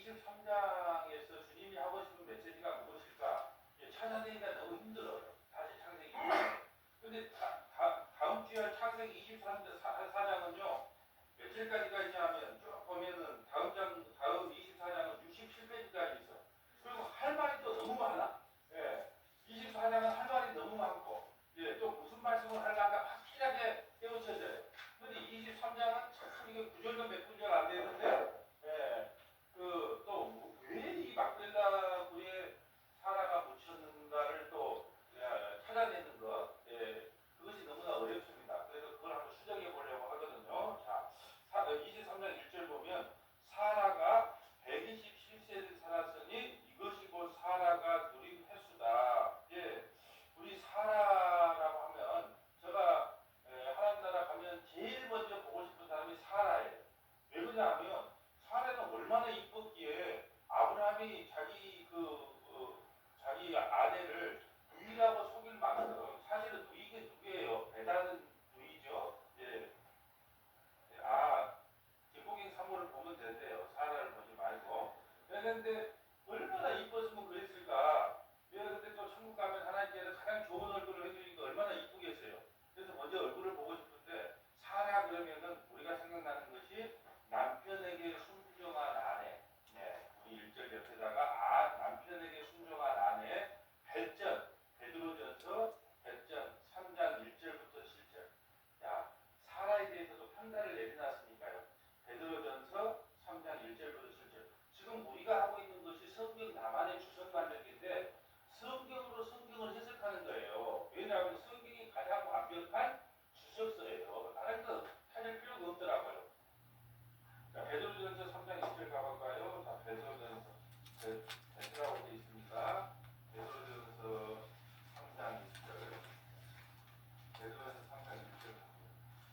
23장에서 주님이 하고 싶은 메시지가 무엇일까? 찾아내기가 너무 힘들어요. 다시 창세기. 근데 다음 주에 창세기 24장은요, 며칠까지가 있냐면, 쭉 보면은 다음 24장은 67페이지까지 있어. 그리고 할 말이 또 너무 많아. 예. 24장은 할 말이 너무 많고, 예, 또 무슨 말씀을 하려가 확실하게 깨우쳐져요. 근데 23장은 참 이게 구절도 몇 구절 안 되는데, 예, 또 왜 이 막벨라 굴에 사라가 묻혔는가를 또 찾아내는 것, 예, 그것이 너무나 어렵습니다. 그래서 그걸 한번 수정해 보려고 하거든요. 자, 23장 1절 보면 사라가 127세를 살았으니 이것이 곧 사라가 누린 횟수다. 예, 우리 사라라고 하면 제가 하나님 나라 가면 제일 먼저 보고 싶은 사람이 사라예요. 왜 그러냐면 사라는 얼마나 이뻤기에 아브라함이 자기 아내를 누이라고 속일 만큼, 사실은 누이게 누구예요? 배다른 누이죠. 예. 김복인 사모를 보면 된대요. 사라를 보지 말고. 그런데 얼마나 이뻤으면 그랬을까? 그런데 또 천국 가면 하나님께서 가장 좋은 얼굴을 해주니까 얼마나 이쁘겠어요. 그래서 먼저 얼굴을 보고 싶은데, 사라 그러면은 우리가 생각나는 것이 남편에게 순종한 아내. 네, 우리 1절 옆에다가 남편에게 순종한 아내, 배전, 베드로전서 배전 3장 1절부터 7절. 야, 사라에 대해서도 판단을 내려놨으니까요. 베드로전서 3장 1절부터 7절. 지금 우리가 하고 있는 것이 성경 나만의 주석 만들기인데 성경으로 성경을 해석하는 거예요. 왜냐하면 성경이 가장 완벽한 주석서예요. 다른 거 찾을 필요가 없더라고요. 자, 베드로전서 3장 1절 가볼까요? 자, 베드라고 되어 있습니다. 베드로전서 3장 1절. 베드로전서 3장 1절.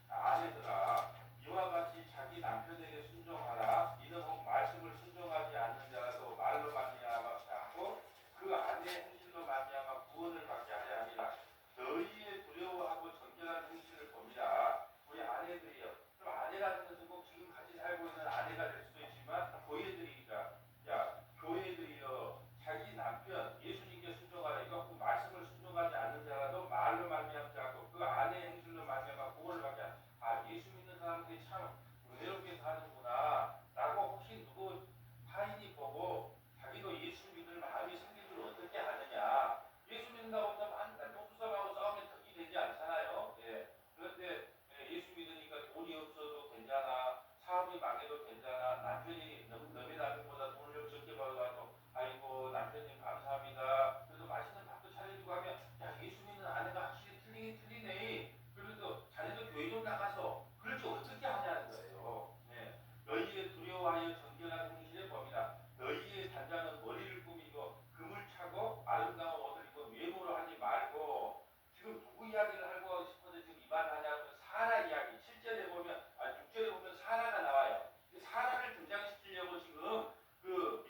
아내들아, 이와 같이 자기 남편에게 순종하라. 이는 혹 말씀을 순종하지 않는 자라도 말로 말미암아 하고 그 아내의 행실로 말미암아 구원을 받게 하려 함이라. 너희의 두려워하고 정결한 행실을 봅니다. 우리 아내들이요. 그럼 아내라는 것은 꼭 지금 같이 살고 있는 아내가 될 수도 있지만 교회들이니까, 야, 교회들이요, 자기 남편 예수님께 순종하라. 이거 그 말씀을 순종하지 않는 자라도 말로 말미암지 않고 그 아내의 행실로 말미암아 구원을 받게 하라. 예수 믿는 사람들이 참 은혜롭게 사는구나 라고 혹시 누구 타인이 보고 자기도 예수 믿을 마음이 생기도록 어떻게 하느냐. 예수 믿는다고 해서 맨날 목수사하고 싸우면 덕이 되지 않잖아요. 예. 그런데 예수 믿으니까 돈이 없어도 괜찮아, 사업이 망해도 괜찮아, 남편이 너희 남편보다 돈을 좀 적게 벌어가지고 아이고 남편님 감사합니다, 그래도 맛있는 밥도 차려주고 하면, 야, 예수 믿는 아내가 확실히 틀리긴 틀리네. 그래도 자네도 교회 좀 나가서 그렇게 어떻게 하냐는 거예요. 네. 너희의 두려워하여 정결한 행실에 봅니다. 너희의 단장은 머리를 꾸미고 금을 차고 아름다운 옷을 입고 외모로 하지 말고. 지금 누구 이야기를 하고 싶어서 지금 이 말 하냐면 사라 이야기. 7절에 보면 6절에 보면 사라가 나와요. 사라를 등장시키려고 지금 그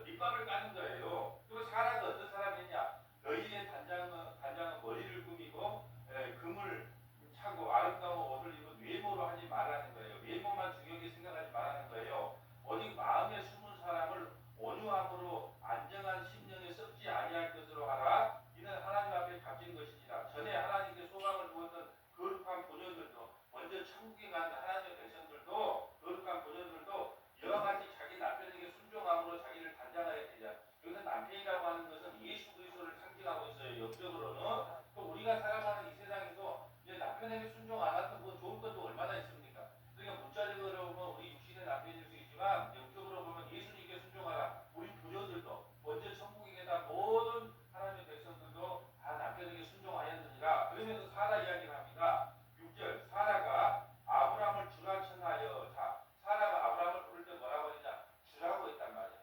밑밥을 까는 거예요. 그리고 사라가 어떤 사람이냐? 너희의 단장은 머리를 꾸미고 금을 차고 아름다운 옷을 입은 외모로 하지 말라는 거예요. 외모만 중요하게 생각하지 말라는 거예요. 오직 마음에 숨은 사람을 온유함으로 안정한 심령에 썩지 아니할 것으로 하라. 이는 하나님 앞에 값진 것이니라. 전에 하나님께 소망을 두었던 거룩한 본연들도, 먼저 천국에 간 하나님의 백성들도, 거룩한 본연들도 이와 같이 자기 남편에게 순종함으로 자기를 단장하게 되자. 여기서 남편이라고 하는 것은 예수 그리스도를 상징하고 있어요. 영적으로는. 또 우리가 살아가는 이 세상에서 남편에게 순종 안 하던 뭐 좋은 것도 얼마나 있습니까? 그러니까 문자적으로 보면 우리 육신의 남편일 수 있지만 영적으로 보면 예수님께 순종하라. 우리 부녀들도 먼저 천국에 계신 모든 하나님의 백성들도 다 남편에게 순종하였느니라. 그러면서 사라 이야기를 합니다. 6절, 사라가 아브라함을 주라 칭하여. 자, 사라가 아브라함을 부를 때 뭐라고 하느냐? 주라고 했단 말이야.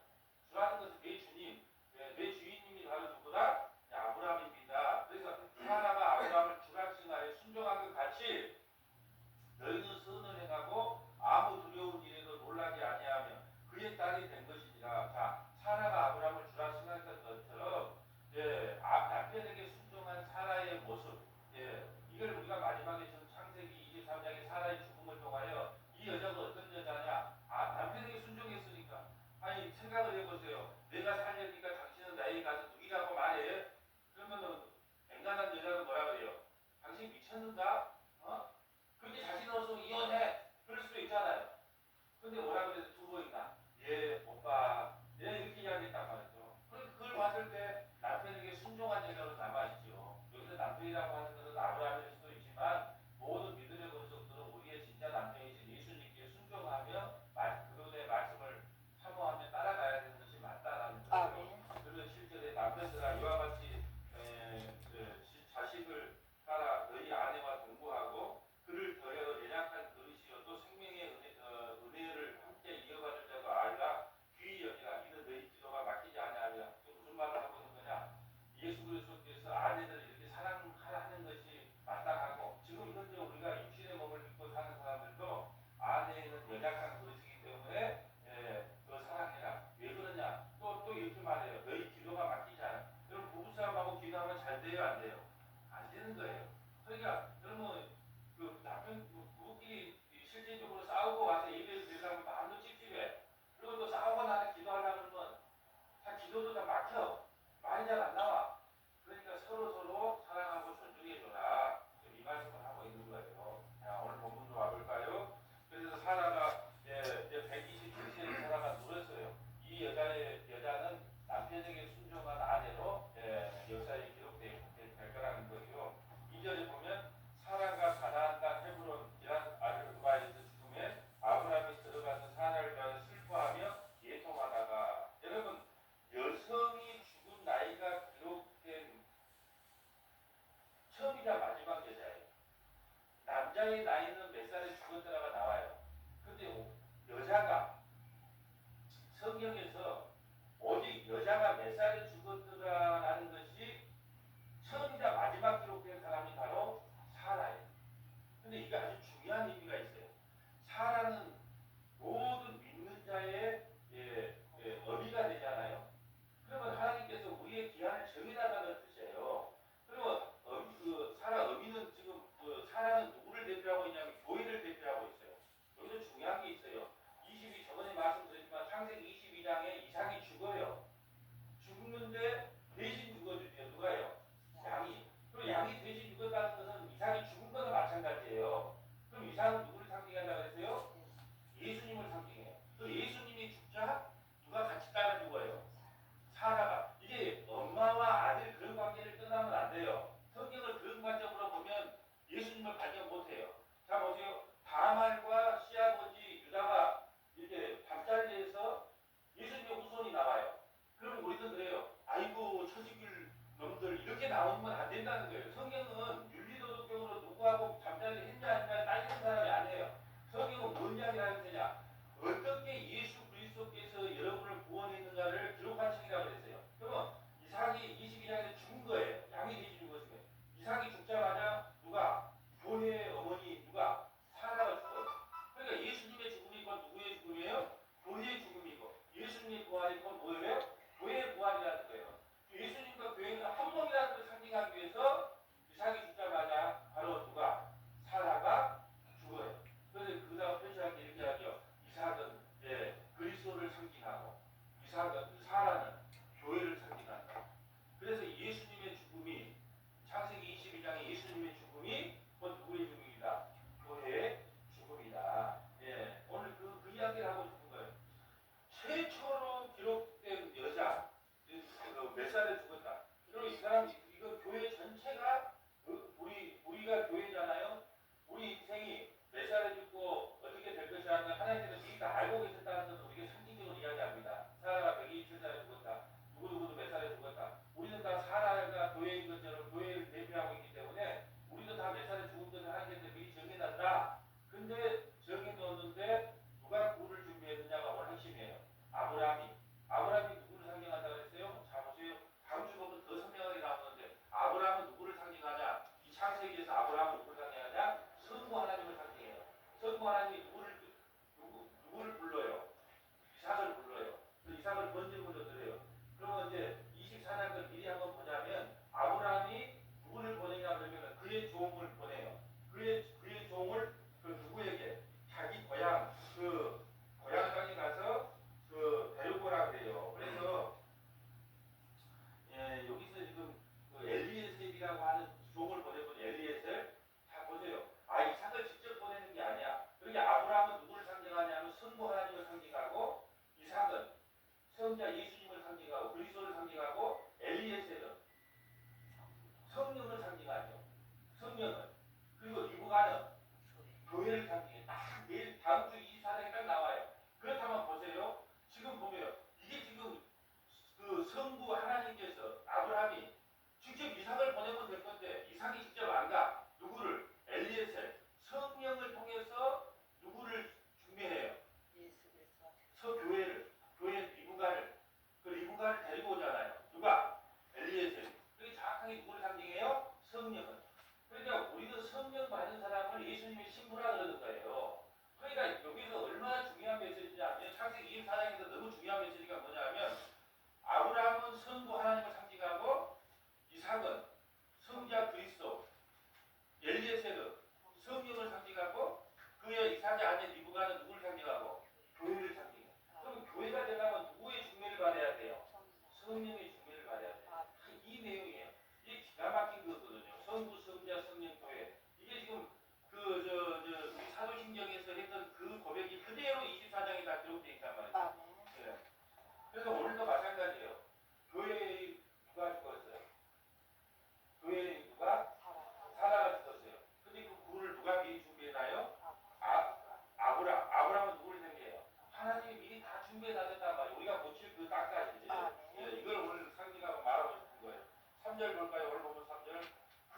주라는 것은 내 주님, 내 주인님이 바로 누구다? 아브라함입니다. 그래서 사라가 아브라함을 주라 칭하여 순종한 것 같이 너희는 선을 행하고 아무 두려운 일에도 놀라지 아니하며 그의 딸이 된 것이니라. 자, 사라가 아브라함을 주라 칭했던 것처럼 남편에게 순종한 사라의 모습, 이걸 우리가 마지막에 창세기 23장의 사라의 죽음을 통하여 이 여자가 어떤 여자냐? 남편에게 순종했으니까. 아니, 생각 보세요. 내가 살려니까 당신은 나에게 가서 누이라고 말해. 그러면은 앵간한 여자는 뭐라 그래요? 당신 미쳤는가? 어? 그렇게 자신 없어 이혼해. 그럴 수도 있잖아요. 근데 뭐라 그래서 두 번이나 예 오빠 예 이렇게 이야기했단 말이죠. 그걸 봤을 때 남편에게 순종한 여자로 남아있죠. 여기서 남편이라고 하는 것은 아브라함일 수도 있지만 모든 믿음의 권속들은 우리의 진짜 남편이신 예수님께 순종하며 그분의 말씀을 사모하며 따라가야 되는 것이 맞다라는 거예요. 그래서 실제로 남편들아 이와 같이 자식을 따라 너희 아내와 동거하고 그를 더여 연약한 그릇이어도 생명의 은혜를 함께 이어받을 자도 알라 귀히 여기라 이는 너희 기도가 막히지 아니하리라. 무슨 말을 하고 있는 거냐? 예수 그리스도께서 아내들을 이렇게 사랑하는 것이 마땅하고 지금 현재 우리가 육신의 몸을 입고 사는 사람들도 아내는 연약한 그릇이기 때문에 더 사랑해라. 왜 그러냐? 또 이렇게 말해요. 너희 기도가 막히지 않아. 그럼 부부싸움하고 기도하면 잘 돼요, 안 돼요? 안 되는 거예요. 그러니까 그러면 그 남편 부부끼리 실질적으로 싸우고 와서 예배를 드리려면 마음도 찝찝해. 그리고 또 싸우고 나서 기도하려고 그러면 다 기도도 다 막혀. 말이 잘 안 나와. 그러니까 서로 사랑하고 존중해줘라. 지금 이 말씀을 하고 있는 거예요. 자, 오늘 본문으로 와볼까요? 그래서 사라가 127세의 사라가 누렸어요. 이 여자는 남편에게 순종한 아내로 역사에 기록될 거라는 거예요. 2절에 보면 사라가 가나안 땅 헤브론 아르바에서 죽음에 아브라함이 들어가서 사라를 위하여 슬퍼하며 예통하다가 여러분 여성이 죽은 나이가 기록된 처음이자 마지막 여자예요. 남자의 나이는 몇 살에 죽었더라가 나와요. 근데 여자가 성경에서 오직 여자가 몇 살에 죽었더라라는 것이 처음이자 마지막 기록된 사람이 바로 사라예요. 근데 이게 아주 중요한 의미가 있어요. 사라는 모든 믿는 자의 어미가 되잖아요. 그러면 하나님께서 우리의 기한을 정해나가는 뜻이에요. 그러면 사라 어미는 지금 사라는 누구를 대표하고 있냐면 교회를 대표하고 있어요. 여기서 중요한 게 있어요. 저번에 말씀드렸지만 창세기 22장에 이삭이 죽어요. 죽는데 대신 죽어주죠. 누가요? 양이. 그럼 양이 대신 죽었다는 것은 이삭이 죽은 거나 마찬가지예요. 그럼 이삭은 누구를 상징한다고 했어요? 예수님을 상징해요. 또 예수님이 죽자 누가 같이 따라 죽어요? 사라가. 이게 엄마와 아들 그런 관계를 끝나면 안 돼요. 성경을 그런 관점으로 보면 예수님을 발견 못해요. 자 보세요. 다말과 시아버지 유다가 이렇게 밤자리에서 예수님의 후손이 나와요. 그럼 우리는 그래요. 아이고 천지길 놈들 이렇게 나오면 안 된다는 거예요. 성경은 윤리도덕적으로 누구하고 잠자리 했냐 했냐 따지는 사람이 아니에요. 성경은 뭔 이야기를 하는 거냐. 어떻게 예수 그리스도께서 여러분을 구원했는가를 기록한 책이라고 그랬어요. 그러면 이삭이 22장에서 죽은 거예요. 양이 되지 죽었어요. 이삭이 죽자마자 누가? 교회의 어머니 누가? 사라가 죽어요. 그러니까 예수님의 죽음이 곧 누구의 죽음이에요? 교회의 죽음이고 예수님의 부활이 곧 뭐예요? 교회의 부활이라는 거예요. 예수님과 교회는 한 몸이라는 걸 상징하기 위해서 이삭이 죽자마자 바로 누가? 사라가 죽어요. 그래서 그다음 표시할 때 이렇게 하죠. 이삭은 그리스도를 상징하고 사라는 교회를 상징한다. 그래서 예수님의 죽음이 창세기 22장의 예수님의 죽음이 곧 누구의 죽음이다? 교회의 죽음이다. 오늘 그 이야기를 하고 싶은 거예요. 최초로 기록된 여자 몇 살에 죽었다. 그리고 이 사람 이거 교회 전체가 우리가 교회잖아요. 우리 인생이 몇 살에 죽고 어떻게 될 것이라는 하나님께서 이미 다 알고 계셨다는 것을 우리가 상징적으로 이야기합니다. 사라가 127살에 죽었다. 누구누구도 몇 살에 죽었다. 우리는 다 사라의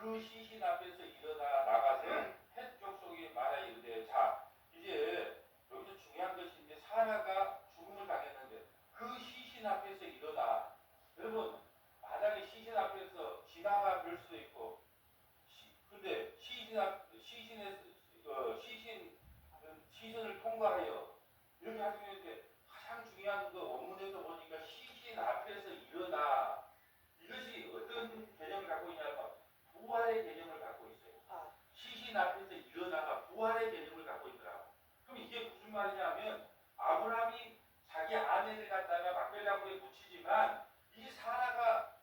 그 시신 앞에서 일어나 나가서 햇 족속에 말하 이르되 자 이제 여기서 중요한 것이 이제 사라가 죽음을 당했는데 그 시신 앞에서 일어나 여러분 만약에 시신 앞에서 지나가 볼 수도 있고 근데 시신을 통과하여 이렇게 하시는데 가장 중요한 그 원문에서 보니까 시신 앞에서 일어나 이것이 어떤 개념을 갖고 있냐면 부활의 개념을 갖고 있어요. 시신 앞에서 일어나가 부활의 개념을 갖고 있더라고. 그럼 이게 무슨 말이냐면 아브라함이 자기 아내를 갖다가 막벨나무에 붙이지만 이 사라가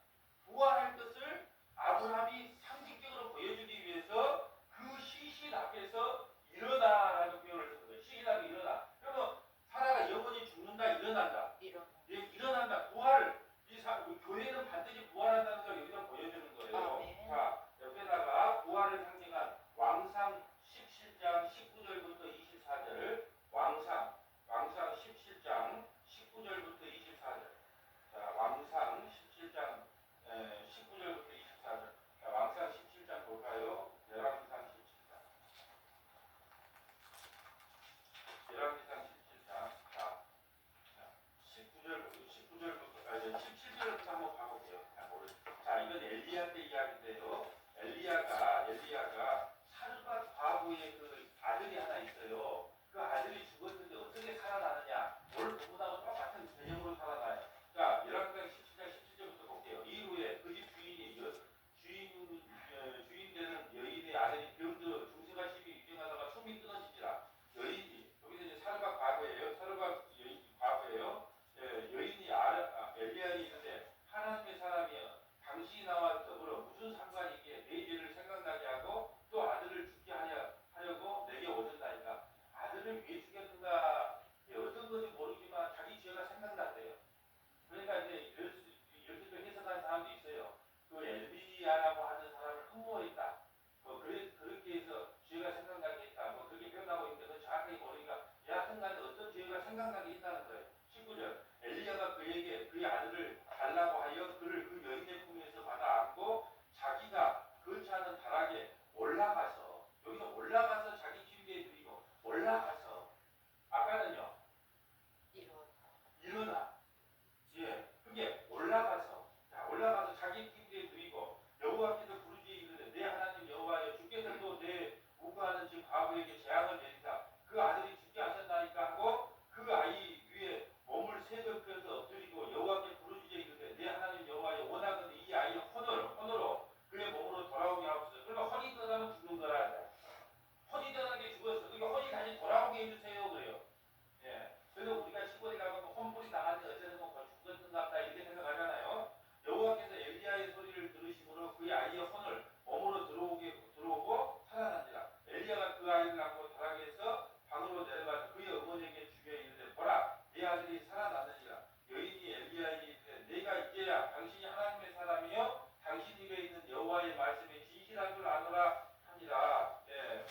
부활할 것을 아브라함이 상징적으로 보여주기 위해서 그 시신 앞에서 일어나라는 표현을 쓴 거예요. 시신 앞에 일어나. 그러면 사라가 영원히 죽는다, 일어난다. 예, 일어난다. 부활을 교회는 반드시 부활한다는 걸 여기서 보여주는 거예요. 자, 옆에다가 부활을 상징한 왕상 17장 19절부터 24절 왕상 17장 19절부터 24절 자, 왕상 17장 19절부터 24절 자, 왕상 17장 볼까요? 열왕기상 17장 열왕기상 17장 자, 17절부터 한번 봐볼게요. 자, 이건 엘리야 때 이야기인데요. 엘리야가 사르밧 과부의 그 아들이 하나 있어요. 그 아들이 죽었는데 어떻게 살아나느냐? 오늘 부분하고 똑같은 개념으로 살아나요. 자, 열왕기상 17장 17절부터 볼게요. 이후에 그 집 주인 되는 여인의 아들이 병들어 중생과 시비 유행하다가 숨이 끊어지지라. 여인이 여기서 이제 사르밧 과부예요. 여인이 엘리야에 이르되 하나님의 사람이여 당신이 나와 더불어 무슨 상관이 있기에 내 죄를 생각나게 하고 또 아들을 죽게 하려고 내게 오셨나이까. 아들을 왜 죽였는가 어떤 건지 모르지만 자기 죄가 생각났대요. 그러니까 이제 이렇게 또 해석하는 사람도 있어요. 그 엘리야라고 하는 사람을 흠모했다. 그렇게 해서 죄가 생각나게 했다. 그렇게 표현하고 있는데 그건 정확하게 모르니까 여하튼간에 어떤 죄가 생각나게 했다는 거예요. 19절 엘리야가 그에게 그의 아들을 달라고 하여 그를 그 여인의 품에서 받아 안고 자기가 거치 않은 다락에 올라가서 여기서 올라가서 자기 침대에 드리고 올라가서 아까는요 일어나 예 그게 올라가서 자기 침대에 드리고 여호와께서 부르짖어 이르되 내 하나님 여호와여 주께서 또 내 우고하는 집 과부에게 재앙을 내리사 그 아들이 죽게 하셨나이까 하고 그 아이 위에 몸을 세겹혀서 엎드리고 여호와께 부르짖어 이르되 내 하나님 여호와여 원하건대 이 아이의 혼으로 그의 몸으로 돌아오게 하옵소서. 그러니까 혼이 떠나면 죽는 거라. 혼이 떠나게 죽었어. 그러니까 혼이 다시 돌아오게 해주세요 그래요. 예. 그래서 우리가 시골에 가면 혼불이 나갔는데 어쨌든 죽었는가 보다 이렇게 생각하잖아요. 여호와께서 엘리야의 소리를 들으심으로 그의 아이의 혼을 몸으로 들어오고 살아난지라. 엘리야가 그 아이를 안고 다락에서 방으로 내려가서 그의 어머니에게 주며 이르되 보라 네 아들이 살아났느니라. 여인이 엘리야에게 이르되 내가 이제야 당신이 하나님의 사람이요 당신 입에 있는 여호와의 말씀이 진실한 줄 아노라 하니라. 예.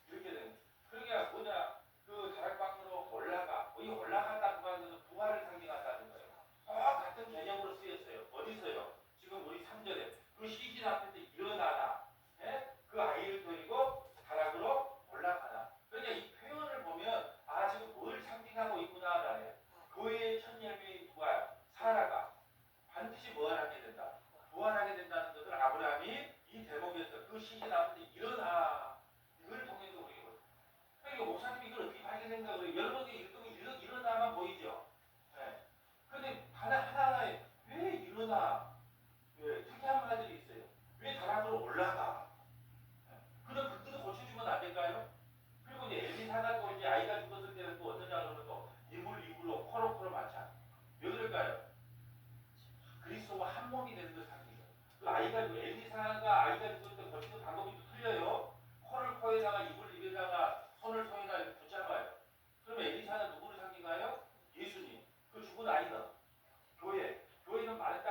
이렇게 된 그러니까 뭐냐 그 다락 밖으로 올라가 거기 올라간다고 하는 것은 부활을 상징한다는 거예요. 같은 개념으로 쓰였어요. 어디서요? 지금 우리 3절에 그 시신 앞에서 일어나라. 예? 그 아이를 데리고 다락으로 올라가라. 그러니까 이 표현을 보면 지금 뭘 상징하고 있구나라네. 교회의 첫 열매인 누가 사라가 반드시 부활하게 된다. 부활하게 된다는 것을 아브라함이 이 대목에서 그 시신 앞에서 일어나 이걸 통해서 우리가 그러니까 목사님이 이걸 어떻게 발견했는가 그래요. 여러분이 일어나만 보이죠. 네. 그런데 하나하나에 왜 일어나? 왜 특이한 말들이 있어요. 왜 다락으로 올라가? 네. 그럼 그때도 고쳐주면 안 될까요? 그리고 이제 엘리사가 또 이제 아이가 죽었을 때는 또 어떠냐 그러면 또 이불로 코로 맞자. 왜 그럴까요? 그리스도와 한 몸이 되는 걸 상징해요. 그 엘리사가 아이가 죽었을 때 고치는 방법이 또 틀려요. 코를 코에다가 입에다가 손을 손에다 붙잡아요. 그러면 엘리사는 누구를 상징하여? 예수님. 그 죽은 아이는 교회는 마른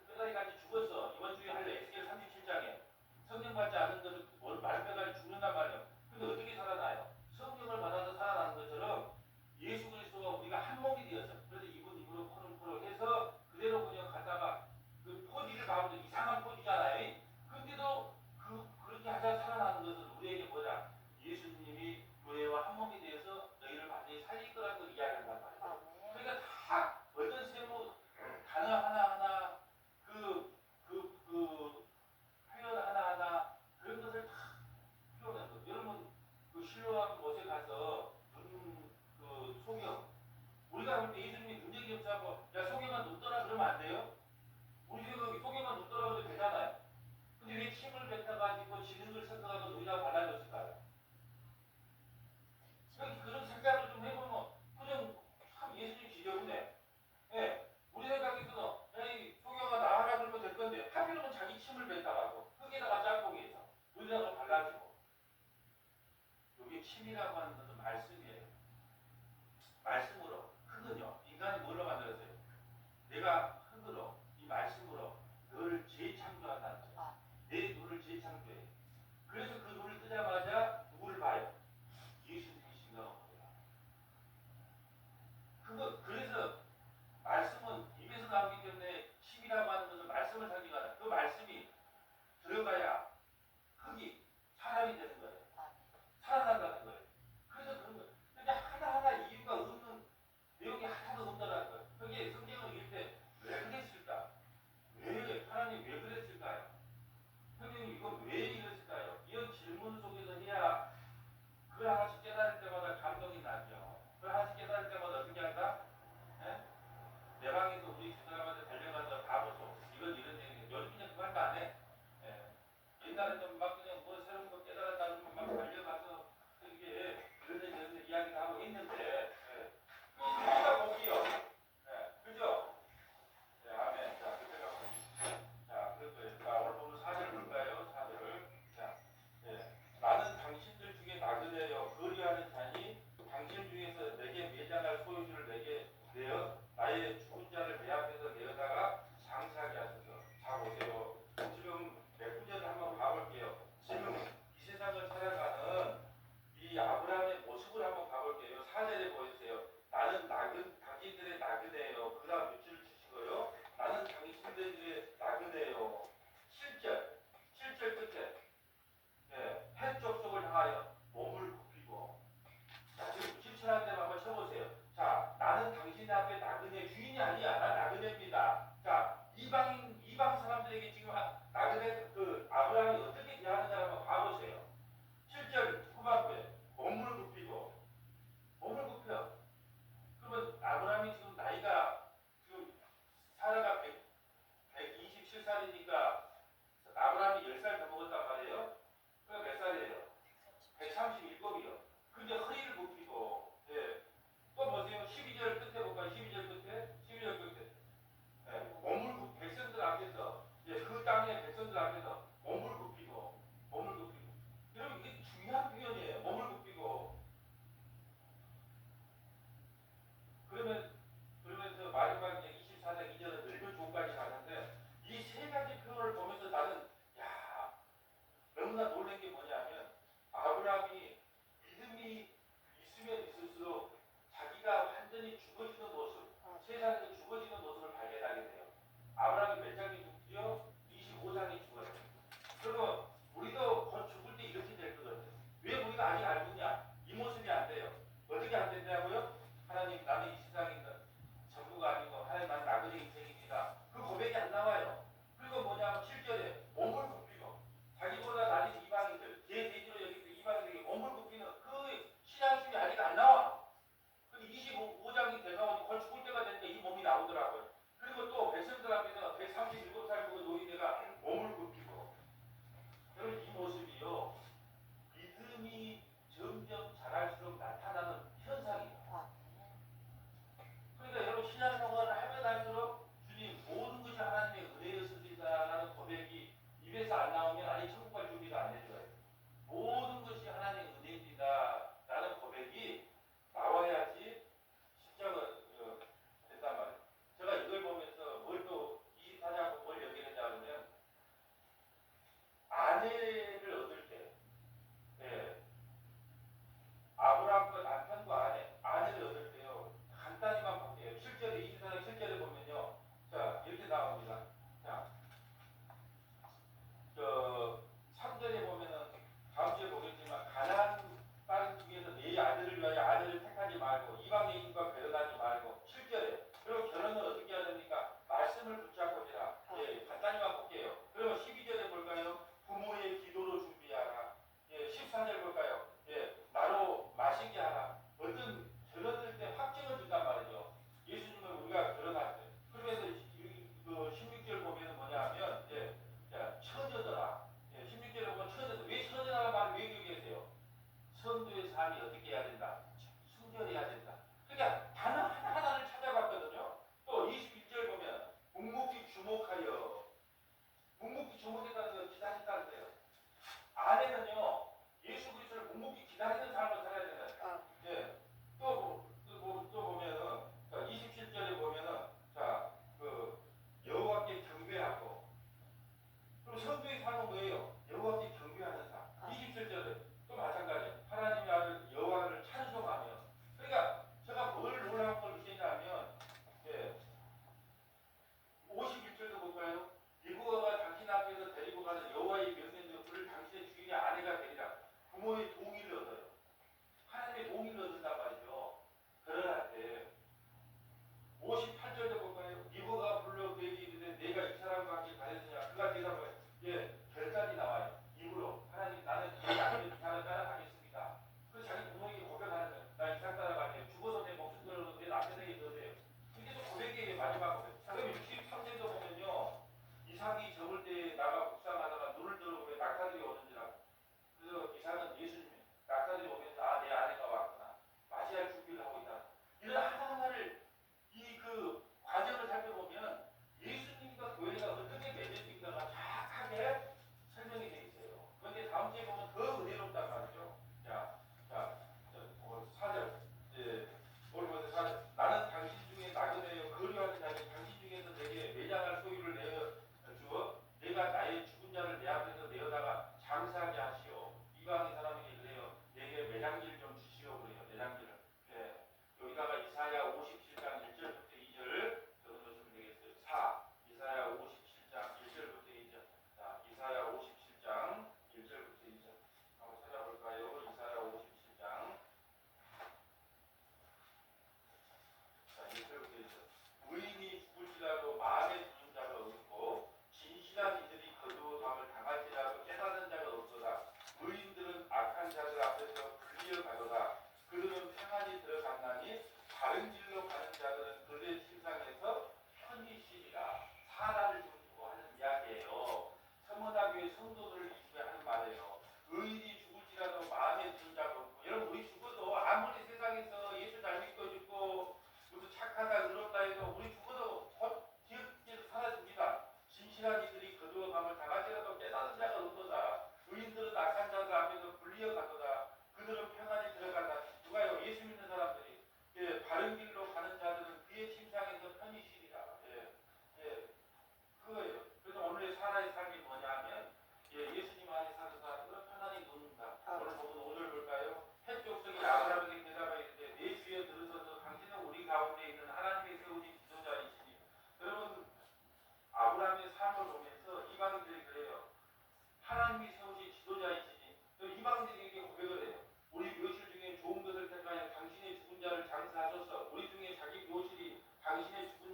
뼈다귀까지 죽었어. 이번 주에 할래. 에스겔 37장에 성령 받지 않은 것은 마른 뼈다귀 죽는단 말이에요. 근데 어떻게 살아나요? 성령을 받아서 살아나는 것처럼 예수 그리스도가 우리가 한 몸이 되어서 그래서 입으로 코로 해서 그대로 그냥 갔다가 그 포지를 가보면 이상한 포지잖아요. 근데도 가지고 야 속에만 눕더라 그러면 안 돼요? 우리 생각이 속에만 눕더라 그래도 되잖아요. 근데 왜 침을 뱉어가지고 지능을 섞어가지고 여기다 발라줬을까요? 그런 생각을 좀 해보면 그냥 참 예수님 지겨우네. 예, 우리 생각에서는 야, 이 소경아 나와라 그러면 될 건데 하필이면 자기 침을 뱉다가고 흙에다가 짬뽕해서 여기다가 발라주고 이게 침이라고 하는 것은 말씀이에요. 말씀으로 흙은요 인간이 뭘로 만들었어요? 내가 흙으로 이 말씀으로 너를 재창조한다는 거예요. 내 눈을 재창조해. 그래서 그 눈을 뜨자마자 누구를 봐요? 예수님이 생각한 거예요. 그래서 말씀은 입에서 나오기 때문에 침이라고 하는 것은 말씀을 상징하는 그 말씀이 들어가야 흙이 사람이 되는 거예요. 살아난다는 거예요. 그래서 그런 거예요. 근데 하나하나 이유가 없는 내용이 하나도 없다는 거예요. 그게 성경을 읽을 때 왜 그랬을까? 왜 하나님 왜 그랬을까요? 성경이 이건 왜 이랬을까요? 이런 질문 속에서 해야 그걸 하나씩 깨달을 때마다 감동이 나죠. 그걸 하나씩 깨달을 때마다 어떻게 할까? 예? 내 방에서 우리 집사람한테 달려가서 다 보소. 이건 이런 얘기. 요즘 그냥 그만 안 해. 예. 옛날에는 막 그냥 뭐 새로운 거 깨달았다 그러면 막 달려가서 이렇게 그런 얘기 이야기도 하고 있는데, 예. 그 우리가 보기요. 예. 그죠? 네, 아멘. 자, 자, 그랬어요. 자, 오늘 보면 4절 볼까요? 4절. 자, 예. 나는 당신들 중에 나그네여 거리하는 자니 당신 중에서 내게 매장할 소유주를 내게 내어 나의 죽은 자를 내 앞에서 내어다가 장사하게 하소서. 자 보세요. 지금 몇 구절을 한번 봐볼게요. 지금 이 세상을 살아가는 이 아브라함의 모습을 한번 봐볼게요. 4절에 보여주세요. 나는 당신들의 나그네요. 그 다음 밑줄을 주시고요. 나는 당신들의 나그네요. 7절 끝에 예, 해쪽 속을 향하여 몸을 굽히고 자, 지금 7절 한 대만 한번 쳐보세요. 자, 나는 당신 앞에 나그네 주인이 아니야. 나 나그네입니다.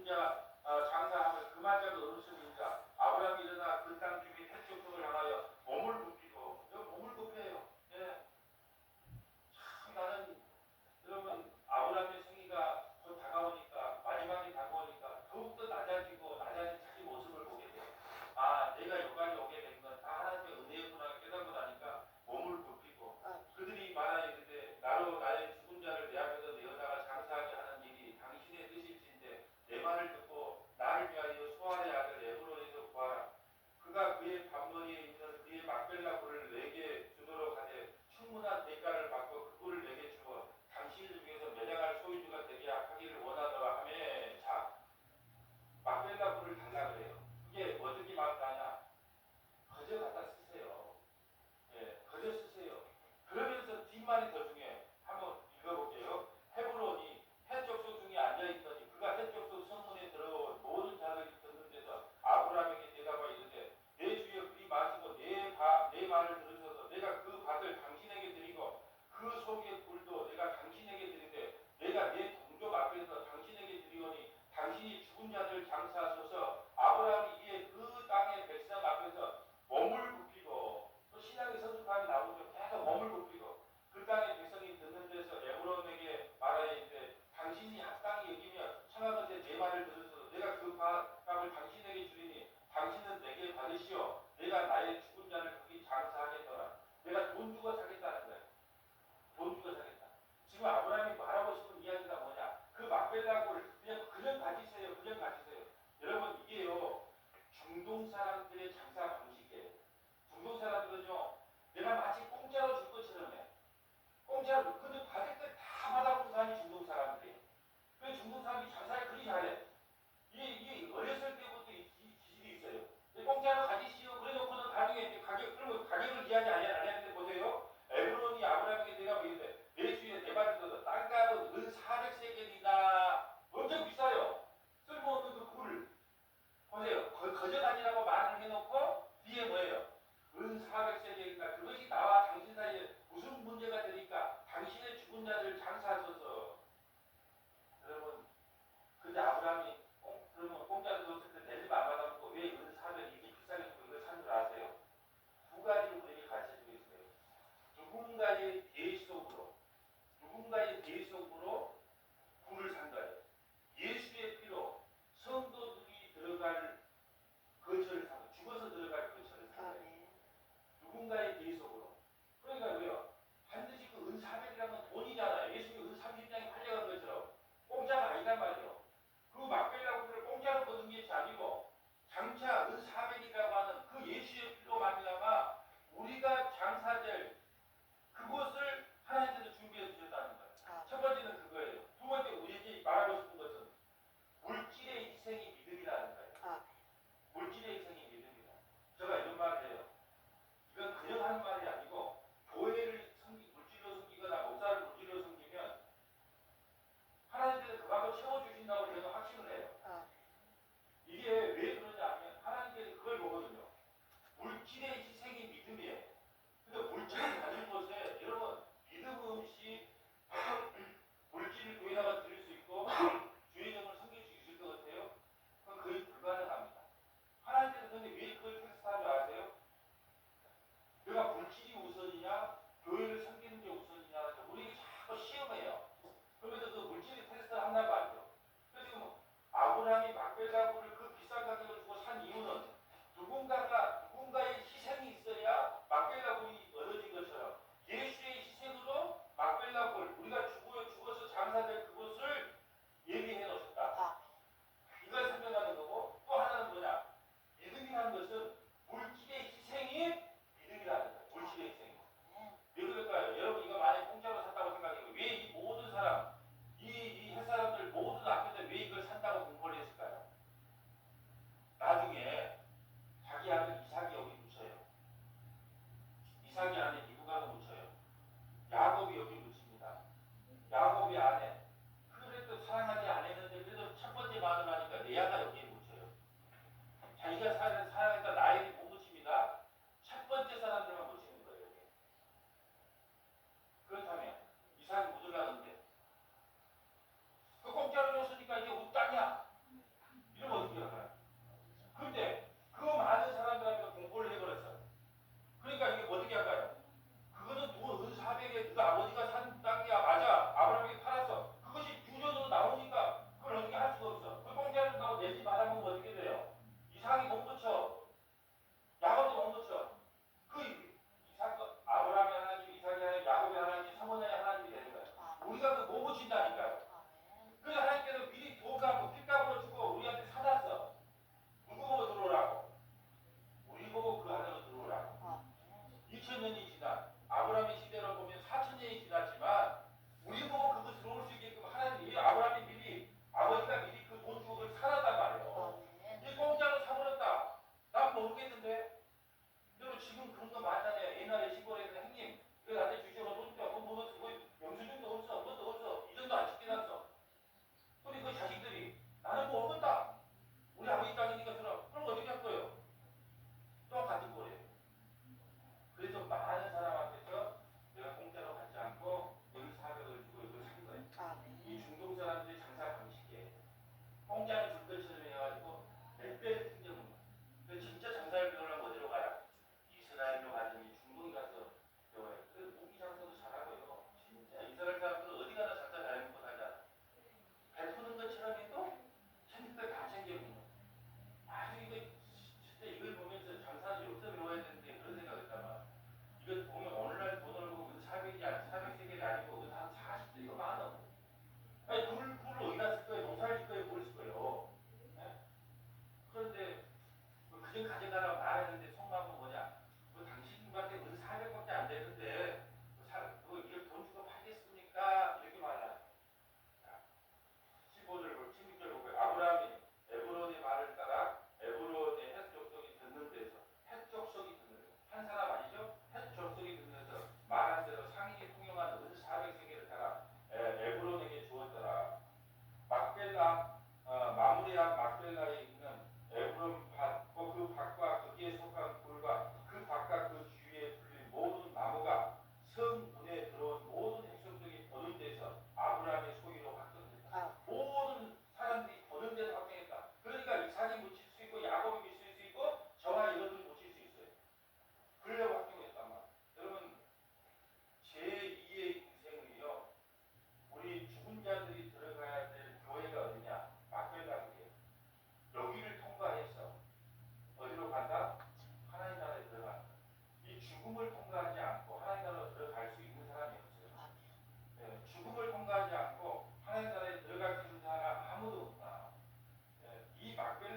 주군자 장사하면 그만 자도 어르신이니까 아브라함이 일어나 그 땅 주민 해족속을 향하여 몸을 굽히고 몸을 굽혀요. 예. 참 나는 여러분 아브라함의 생애가 곧 다가오니까 마지막이 다가오니까 더욱더 낮아지고 낮아진 자기 모습을 보게 돼요. 아 내가 여기까지 오게 된 건 다 하나님의 은혜구나 깨닫고 나니까 몸을 굽히고 그들이 말하는데 나로 나의 죽은 자를 내 앞에서 내어다가 장사하게 하는 일이 당신의 뜻일진데 내 말을 듣고 나를 위하여 소알의 아들 에브론에서 구하라. 그가 그의 반머리에 있는 그의 막벨라 굴을 내게 주도록 하되 충분한 대가를 받고 그 굴을 내게 주어 당신 중에서 매장할 소유주가 되게 하기를 원하더라 하며 자 막벨라 굴을 달라 그래요. 그게 어떻게 말하냐 거저 갖다 쓰세요. 예, 거저 쓰세요. 그러면서 뒷말이 더 중요해. 한번 읽어볼게요. 헤브론이 해족속 중에 앉아있더니 그가 해족속 성문에 들어온 모든 자들이 듣는 데서 아브라함에게 대답하여 이르되 내 주여 그리 마시고 내 말을 들으셔서 내가 그 밭을 당신에게 드리고 그 속의 굴도 내가 당신에게 드리되 내가 내 동족 앞에서 당신에게 드리오니 당신이 죽은 자들 장사하소서. 아브라함이 이에 그 땅의 백성 앞에서 몸을 굽히고 또 신약의 선수판이 나오죠. 계속 몸을 굽히고 그 땅의 백성이 듣는 데서 에브론에게 말하였는데 당신이 합당히 여기며 청하건대 내 말을 들으소서. 내가 그 값을 당신에게 주리니 당신은 내게 받으시오. 내가 나의 죽은 자를 거기 장사하겠노라. 내가 돈 주고 사겠다는 거야. 돈 주고 사겠다. 지금 아브라함이 말하고 싶은 이야기가 뭐냐? 그 막벨라굴 그냥 가지세요. 그냥 가지세요. 여러분 이게요 중동 사람들의 장사 방식이에요. 중동 사람들은요 내가 마치 공짜로 줄 것처럼 해. 공짜로. 근데 받을 때 다 받아본 사람이 중동 사람들이에요. 그 중동 사람이 장사를 그리 잘해. 이게 어렸을 때부터 이 기질이 있어요. 공짜로 가지시오. 그래놓고는 나중에 그러면 가격을 이야기 안 하는데 보세요. 에브론이 아브라함에게 내가 보이는데 내 주에 내 말을 들어서 땅값은 은 400세겔이나 엄청 비싸요. 쓸모없는 그 굴. 보세요. 거저가지라고 말을 해놓고 뒤에 뭐예요? 은 400세겔이니까 그것이 나와 당신 사이에 무슨 문제가 되니까 당신의 죽은 자들 장사하셔서. 여러분 근데 아브라함이 그러면 공짜로 줬을 때 내 집 안 받아먹고 왜 은 400 이게 비싸게 주고 이걸 산 줄 아세요? 두 가지로 우리에게 가르쳐주고 있어요. 누군가의 대속으로 굴을 산 거예요. 예수의 피로 성도들이 들어갈 거처를 산 거예요. 죽어서 들어갈 거처를 산 거예요. 누군가의 대속으로. 그러니까 왜요? 반드시 그 은 400이라면 돈이잖아요. 예수님이 은 30장이 팔려간 것처럼 공짜가 아니란 말이에요. 그 막벨라 굴을 공짜로 거둔 것이 아니고 장차 은 400이라고 하는 그 예수의 피로 말미암아 우리가 장사될 그곳을 하나님께서 준비해 주셨다는 거예요. 첫 번째는 그거예요. 두 번째 우리에게 말하고 싶은 것은 물질의 희생이 믿음이라는 거예요. 물질의 희생이 믿음이다. 제가 이런 말을 해요. 이건 그냥 하는 말이 아니고 교회를 물질로 섬기거나 목사를 물질로 섬기면 하나님께서 그만큼 채워주신다고 저는 확신을 해요. 이게 왜 그러냐 하면 하나님께서 그걸 보거든요. 물질의 희생이 믿음이에요. 근데 물질을 가진 것에 여러분 믿음 없이 물질을 교회다가 드릴 수 있고 주의정을 섬길 수 있을 것 같아요? 그건 거의 불가능합니다. 하나님께서 근데 왜 그걸 테스트하는 줄 아세요? 내가 물질이 우선이냐 교회를 섬기는 게 우선이냐 우리 자꾸 시험해요. 그러면서 그 물질이 테스트를 한단 말이죠. 그래서 지금 아브라함이 막벨라굴을 그 비싼 가격을 주고 산 이유는 누군가의 희생이 있어야 막벨라굴이 얻어진 것처럼 예수의 희생으로 막벨라굴 우리가 죽어서 장사될 그곳을 예비해 놓으셨다. 이걸 설명하는 거고 또 하나는 뭐냐? 믿음이라는 것은 물질의 희생이 믿음이라는 거예요. 물질의 희생이. 왜 그럴까요? 여러분 이거 만약 공짜로 샀다고 생각해요. 왜 이 모든 사람 이 햇사람들 모든 앞에서 왜 이걸 산다고 공부를 했을까요? 나중에 자기 아들 이삭이 여기 묻혀요. 이삭이 안에 리브가가 묻혀요. 야곱이 여기 묻힙니다. 야곱이 안에 그래도 사랑하지 않았는데 그래도 첫 번째 마음을 하니까 레아가 여기에 묻혀요. 자기가 사랑했다 라헬이 못 묻힙니다. 첫 번째 사람들만 묻히는 거예요. 여기. 그렇다면 이삭이 묻으려는데 그 공짜로 줬으니까 이게 우땅이야.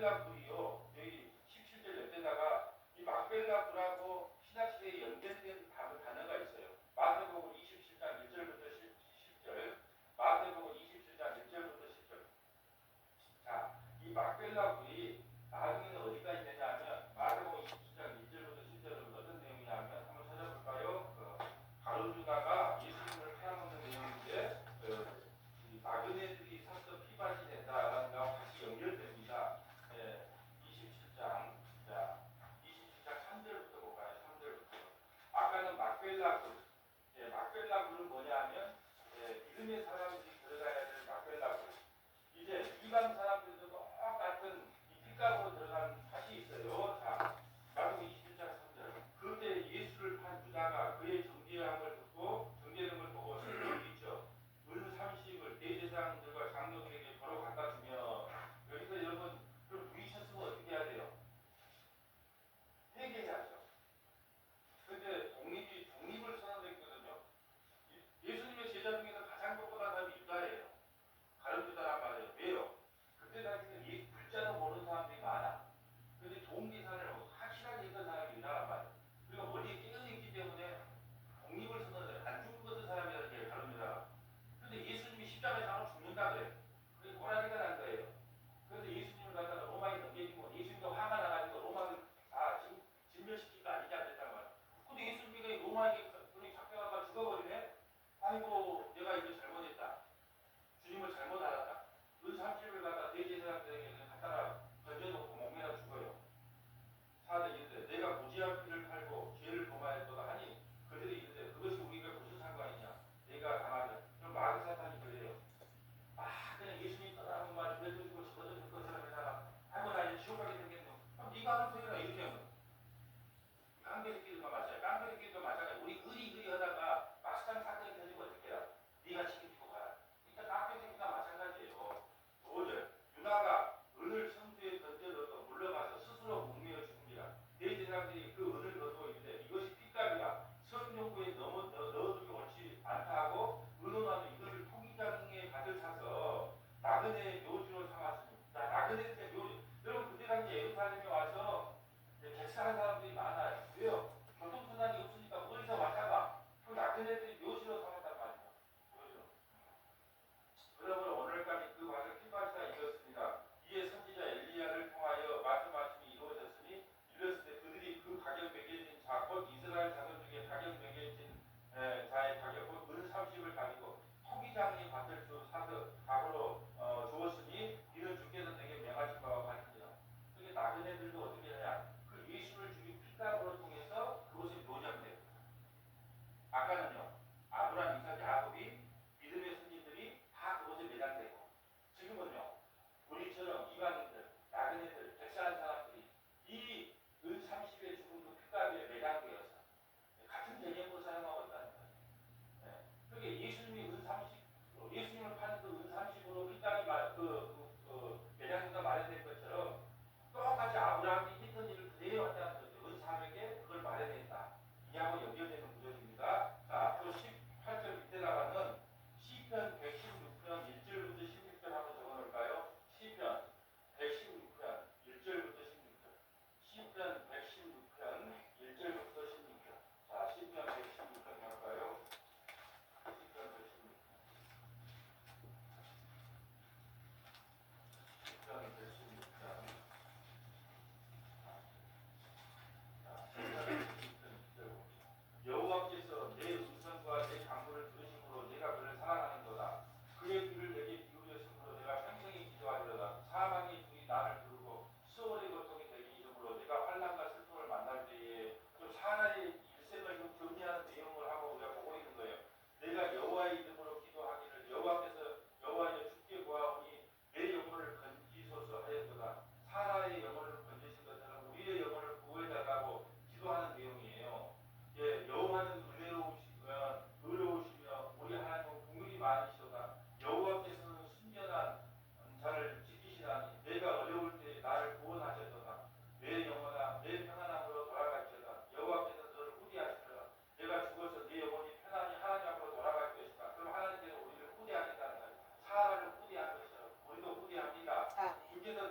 막벨라 굴이요. 여기 17절 옆에다가 이 막벨라 굴하고 신약시대에 연결된 단어가 있어요. 마태복음 27장 1절부터 10절, 마태복음 27장 1절부터 10절. 자, 이 막벨라 굴이 나중에는 어디까지 되냐면 마태복음 27장 1절부터 10절은 어떤 내용이냐면 한번 찾아볼까요? 가룟유다가 예수님을 패하는 내용인데 이 나그네들이 샀던 피밭이 된다라는 거와 같이 연결됩니다. 27장, 자, 27장 3절부터 볼까요? 3절부터. 아까는 막벨라 굴. 막벨라 굴은 뭐냐면 믿음의 사람들이 들어가야 될 막벨라 굴. 이제 이방 사람들도 똑같은 이 핏값으로 들어가는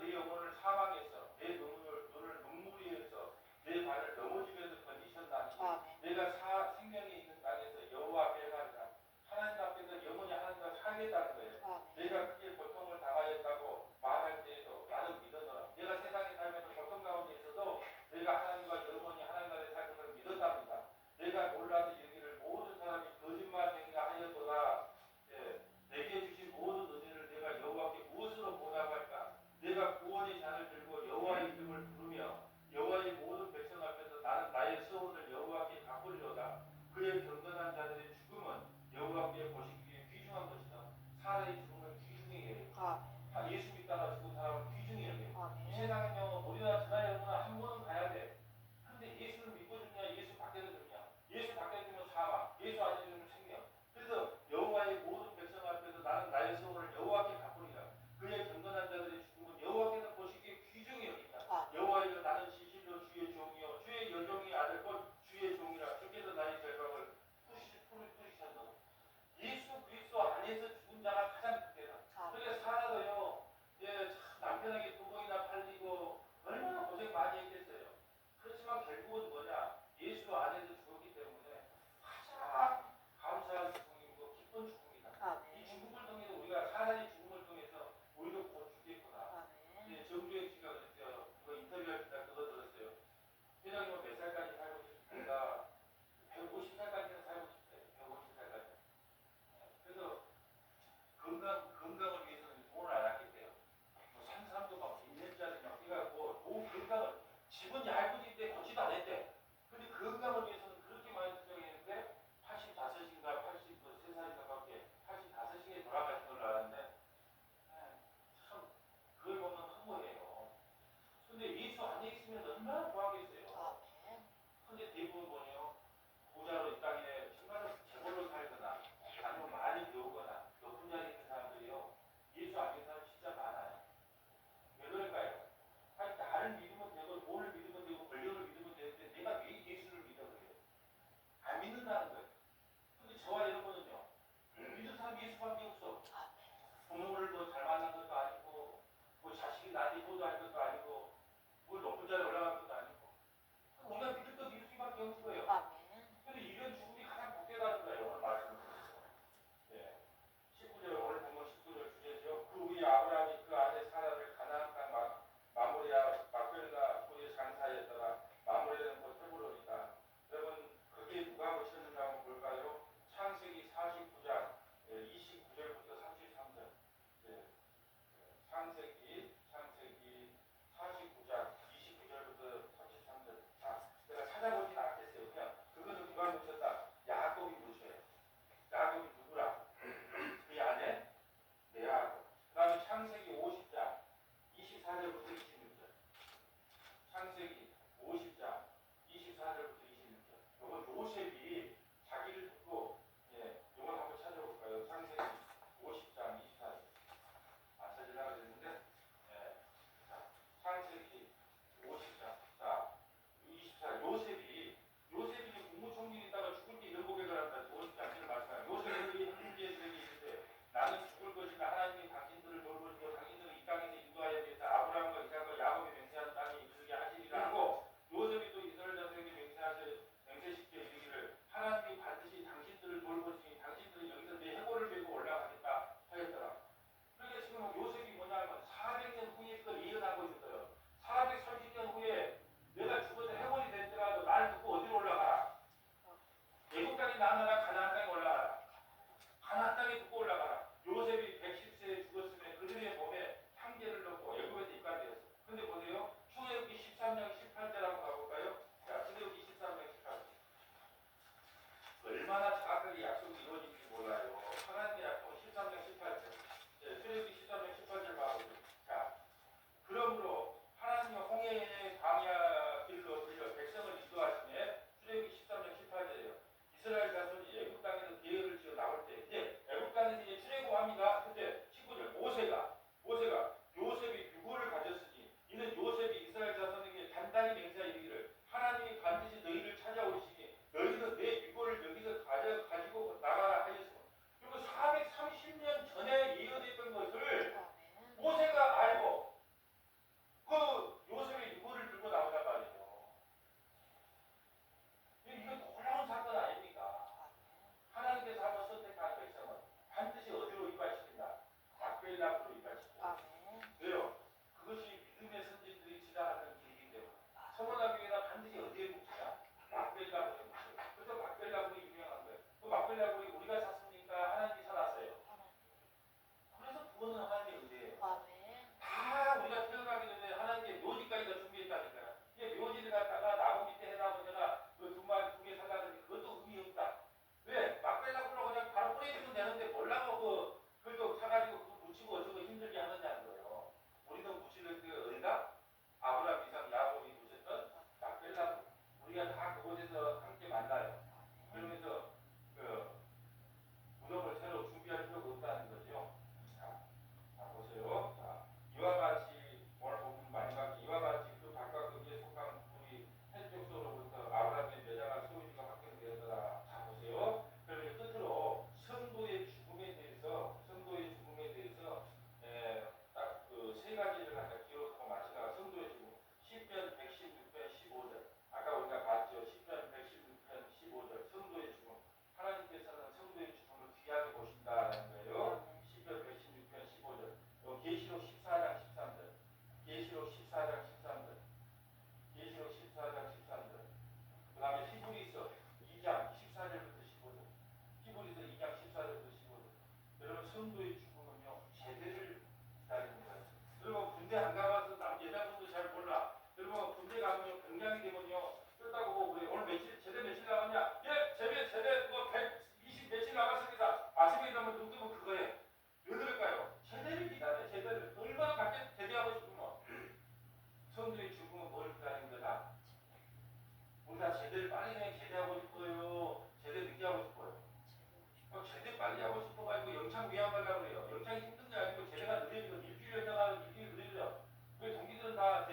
내 영혼을 사망해서 내 눈을 눈물이에서 내 발을 넘어지면서 건지셨나니 내가 생명에 있는 땅에서 여호와 앞에 살리라. 하나님 앞에서 영원히 하나님과 살겠다는 거예요. 내가 크게 고통을 당하였다고 말할 때에도 나는 믿었노라. 내가 세상에 살면서 고통 가운데 있어도 내가 하나님과 영원히 하나님과 살 것을 믿었답니다. 내가 몰라서 여기를 모든 사람이 거짓말쟁이가 하였도다. 예, 내게 주신 모든 은혜를 내가 여호와께 무엇으로 보답할까? 내가 구원의 잔을 들고 여호와의 이름을 부르며 여호와의 모든 백성 앞에서 나는 나의 서원을 여호와께 갚으리로다. 그의 경건한 자들의 죽음은 여호와께 보시기에 귀중한 것이다. 사람의 죽음은 귀중히 여겨요. 예수 믿다가 죽은 사람은 귀중히 여겨요. 이 세상은요, 우리나라 전화 영혼은 한 번은 가야 돼. 근데 예수를 믿고 죽냐, 예수 밖에서 죽냐, 예수 밖에서 죽으면 사망, 예수 안에 죽으면 생명. 그래서 여호와의 모든 백성 앞에서 나는 나의 소원을 여호와께 갚으리라. 그의 경건한 자들의 죽음은 여호와께서 보시기에 귀중히 여긴다. 여호와여 나는 진실로 주의 종이요 주의 여종의 아들 곧 주의 종이라. 주께서 나의 결박을 푸시셨노라. 예수 그리스도 안에서 죽은 자가 가장 극대다. 그러니까 살아도요, 예, 참 남편에게 구멍이나 팔리고 얼마나 고생 많이 했겠어요. 그렇지만 결국은 뭐냐? 예수 안에서 죽었기 때문에 가장 감사한 죽음이고 기쁜 죽음이다. 이 죽음을 통해서 우리가 사람의 죽음을 통해서 우리도 곧 죽겠구나. 예, 정주행 씨가 그랬어요. 그거 인터뷰할 때 그거 들었어요. 회장님은 몇 살까지 살고 싶습니까? 150살까지는 살고 싶대요. 150살까지. 그래서 건강을 위해서는 돈을 안 아꼈대요. 뭐 산삼도 막 1년짜리 막 해갖고 몸 건강을 집은 얇은데 고치도 안 했대. 근데 건강을 위해서는 그렇게 많이 투자했는데 85인가 83살인가밖에 85에 돌아가신 걸 알았는데 참 그걸 보면 허무해요. 근데 예수 안에 있으면 얼마나 좋아하겠어요. 근데 대부분 뭐예요? 부자로 이 땅에 정말 재벌로 살거나 아니면 많이 배우거나 높은 자리에 있는 사람들이요. 예수 안 믿는 사람 진짜 많아요. 왜 그럴까요? 아니, 나를 믿으면 되고 돈을 믿으면 되고 권력을 믿으면 되는데 내가 왜 예수를 믿어 그래요? 안 믿는다는 거예요. 근데 저와 여러분은요. 믿는 사람 예수밖에 없어. 부모를 뭐 잘 만난 것도 아니고 뭐 자식이 나한테 효도할 것도 아니고 뭐 높은 자리에 올라갈 것도 아니고 우리가 믿을 거 믿을 수밖에 없는 거예요. 근데 이런 죽음이 가장 복되다는 거예요. 오늘 말씀을 통해서. 예. 19절 오늘 본문 19절 주제죠. 그 위에 아브라함이 그 아들 사라를 가나안 땅 마모리아 막벨과 그의 장사였더라. 마모리아는 곧 헤브론이다. 여러분 거기에 누가 붙였는가 한번 볼까요? 창세기 49장 29절부터 33절. 예. 창세기 49장 29절부터 33절. 자, 내가 찾아보진 않겠어요. 그냥 그것은 누가 붙였다? 야곱이 붙여요. 야곱이 누구라? 그 안에 레아고. 그 다음에 창세기 50장 24절부터 26절. 창세기 50장 24절부터 26절. 이건 요셉이 자기를 듣고, 예, 이걸 한번 찾아볼까요? 창세기 50장 24절. 안 찾으려고 그랬는데, 예. 자, 창세기 50장. 자, 24절. 요셉이 국무총리에 있다가 죽을 때 이런 고백을 한다. 50장 지를 말씀하요. 요셉이 형제들에게 이르되 나는 죽을 것이다. 하나님이 당신들을 돌보시고 당신들을 이 땅에서 인도하여 위해서 아브라함과 이삭과 야곱의 맹세한 땅에 이르게 하시리라 하고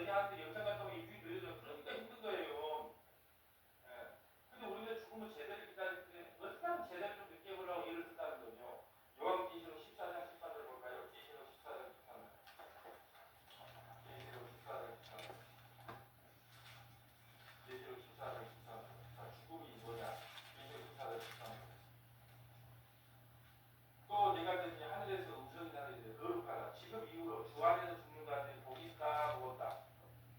제자한테 영장 같은 거 입이 늘려져 그러니까 힘든 거예요. 예. 근데 우리가 죽으면 제대를 기다릴 때 어떻게 하면 제대를 좀 늦게 보려고 일을 쓴다는 거죠. 요한계시록 14장 14절 볼까요? 계시록 14장 14절. 계시록 14장 14절. 계시록 14장 14절. 자, 죽음이 뭐냐? 계시록 14장 14절. 또 내가 듣니 하늘에서 음성이 나르되 거룩하다. 지금 이후로 주 안에서 죽는 자들이 복이 있다 무었다.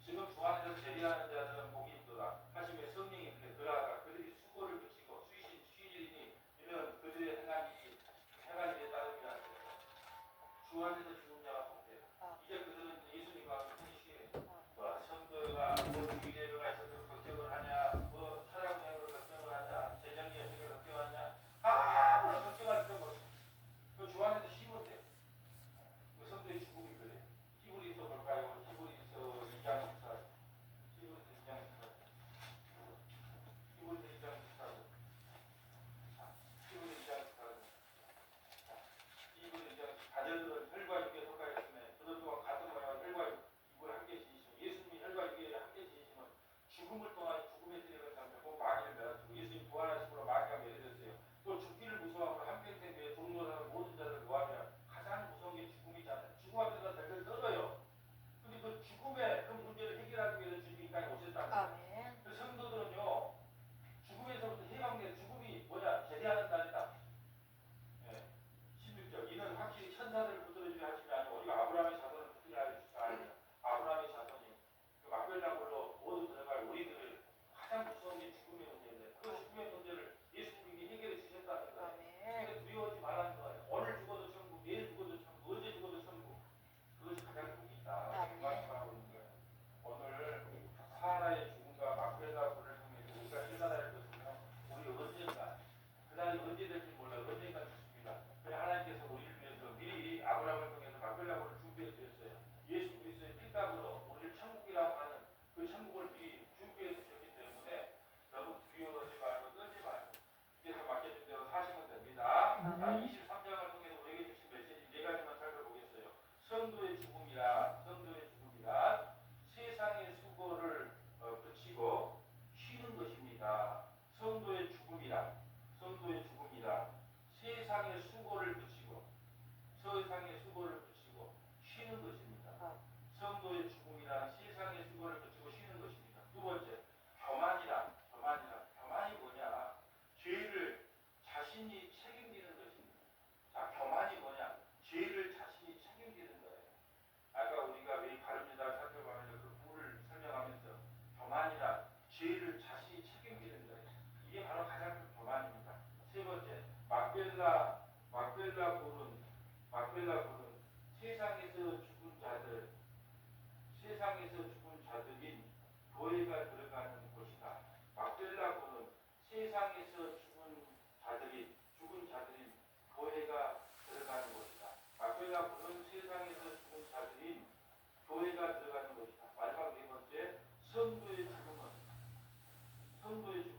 지금 주 안에서 재림하는 자들은 복이 있도다. 하시며 성령이 이르되 그러하다. 그들이 수고를 그치고 쉬리니 이는 그들의 행한 일에 따름이라. 주 안에서 죽는 자가 복돼요. 이제 그들은 예수님과 함께 쉬게. 뭐 성도가 뭐 주일 예배가 있어서 걱정을 하냐, 뭐 사랑하는 걱정을 하냐, 재정이 어떻게 걱정하냐, 아무런 걱정할 필요가 없어. 그 주 안에서 쉬면 돼. 그 성도의 죽음이 그래. 히브리서 볼까요? 히브리서 2장 14. 히브리서 2장 14. 히브리서 2장 14. 히브리서 2장 14. 히브리서 2장 14. 가정들은 혈과 육에 속하였으며 그들 또한 같은 모양의 혈과 육을 함께 지으시고 예수님이 혈과 육에 함께 지으시면 죽음을 통한 죽음의 세력을 잠재고 마귀를 멸하시고 예수님 부활하심으로 마귀가 멸해졌어요. 또 죽기를 무서워하고 한평생 뒤에 종로라는 모든 자를 구하면 가장 무서운 게 죽음이잖아요. 죽음 앞에서 덜덜 떨어요. 근데 그 죽음의 그 문제를 해결하기 위해서 주님이 이 땅에 오셨다는 거예요. 그 성도들은요, 죽음에서부터 해방된 죽음이 뭐냐? 제대하는 날이다. 예. 16절. 이는 확실히 천사들을 붙들어주려 하심이 아니고 우리가 아브라함의 자손을 붙들려 하시니까 아브라함의 자손이 그 막벨라골로 모두 들어갈 우리들을 가장 무서운 게 죽음의 문제인데 그 죽음의 문제를 예수님이 해결해 주셨다는 거예요. 그러니까 두려워하지 말라는 거예요. 오늘 죽어도 천국, 내일 죽어도 천국, 어제 죽어도 천국. 그것이 가장 복이 있다. 그 말씀하고 있는 거예요. 오늘 사하나의 죽음과 막벨라 불을 통해서 우리가 깨달아야 할 것은요. 우리 언젠가 그날이 언제 될지 몰라. 언젠가 죽습니다. 그래 하나님께서 우리를 위해서 미리 아브라함을 통해서 막벨라 불을 준비해 주셨어요. 예수 그리스도의 피값으로 우리를 천국이라고 하는 그 천국을 미리 준비해 주셨기 때문에 너무 두려워하지 말고 떨지 말고 그래서 맡겨준 대로 사시면 됩니다. 자, 23장을 통해서 우리에게 주신 메시지 네 가지만 살펴보겠어요. 성도의 죽음이라 세상의 수고를 그치고 쉬는 것입니다. 성도의 죽음이라 세상의 수고를 그치고 쉬는 것입니다. 성도의 죽음이란 세상의 수고를 그치고 쉬는 것입니다. 두 번째, 교만이 뭐냐? 죄를 자신이 책임지는 것입니다. 자, 교만이 뭐냐? 죄를 자신이 책임지는 거예요. 아까 우리가 왜 바릅니다 살펴보면서 그 부를 설명하면서 교만이란 죄를 자신이 책임지는 거예요. 이게 바로 가장 큰 교만입니다. 세 번째, 막벨라 굴은 세상에서 죽은 자들인 교회가 들어가는 곳이다. 막벨라 굴은 세상에서 죽은 자들인 교회가 들어가는 곳이다. 막벨라 굴은 세상에서 죽은 자들인 교회가 들어가는 곳이다. 마지막 네 번째, 성도의 죽음은